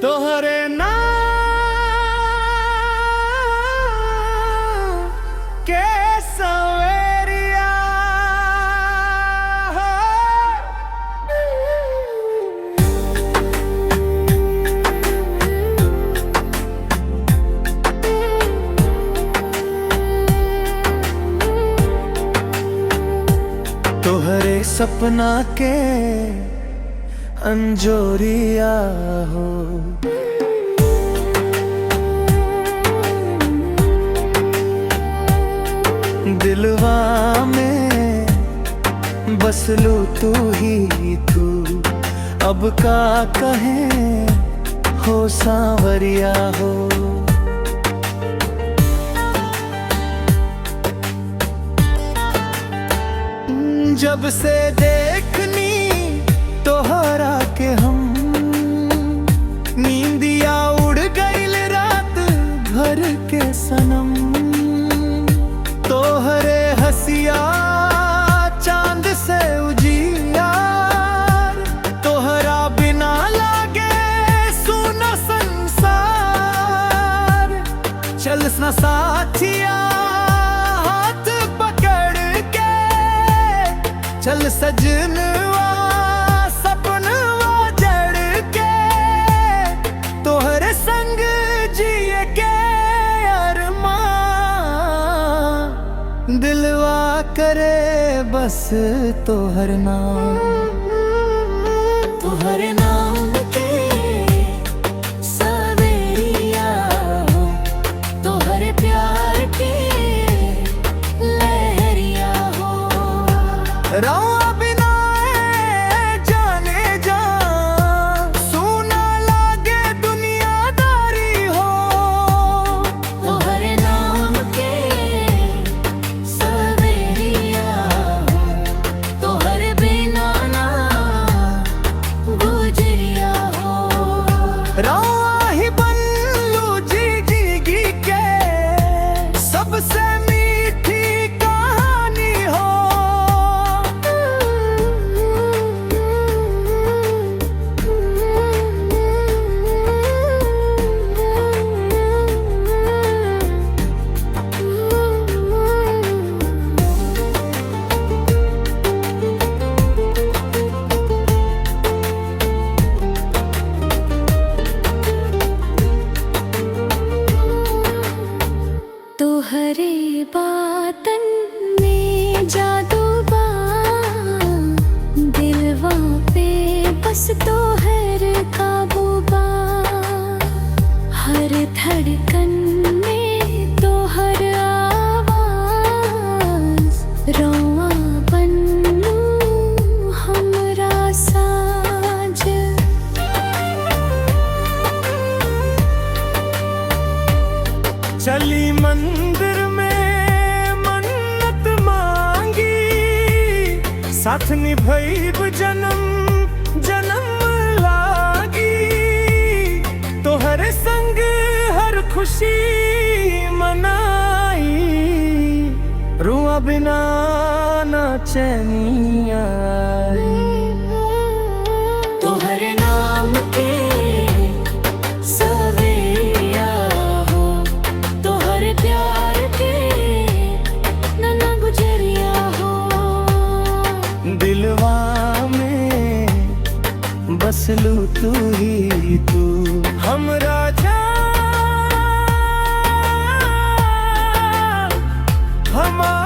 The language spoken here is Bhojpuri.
तोहरे नाम के सवेरिया तोहरे सपना के अंजोरिया हो। दिलवा में बस लू तू ही तू, अब का कहें हो सांवरिया हो। जब से देखनी तोहरा के हम, नींदिया उड़ गईल रात भर के सनम। तोहरे हसिया चांद से उजियार, तोहरा बिना लागे सुना संसार। चल ना साथिया हाथ पकड़ के, चल सजनवा सपनवा जड़ के, तोहरे संग जिए के अरमान। दिलवा करे बस तोहर नाम, तोहरे नाम के सवेरिया हो। तोहरे प्यार के लहरिया हो। रौआ बिना जाने जा सुना लागे दुनियादारी हो। तोहरे नाम के सवेरिया हो। तोहरे बिना ना गुजरिया हो। रौआ ही बन लू जी जी के सबसे मीठी कहानी हो। तोहरे बातन में जादू बा, दिलवा पे बस तोहर काबू बा। हर धड़कन में तोहर आवाज, रौआ बनू हमरा साज। चली मंदिर में मन्नत मांगी, साथ निभैब जन्म जन्म लागी। तोहरे संग हर खुशी मनाई, रुआ बिना ना चैनिया। तोहरे नाम के सवेरिया हो। तोहरे प्यार के नैना गुजरिया हो। दिलवा में बस लू तू ही तू, हमरा जान हमारा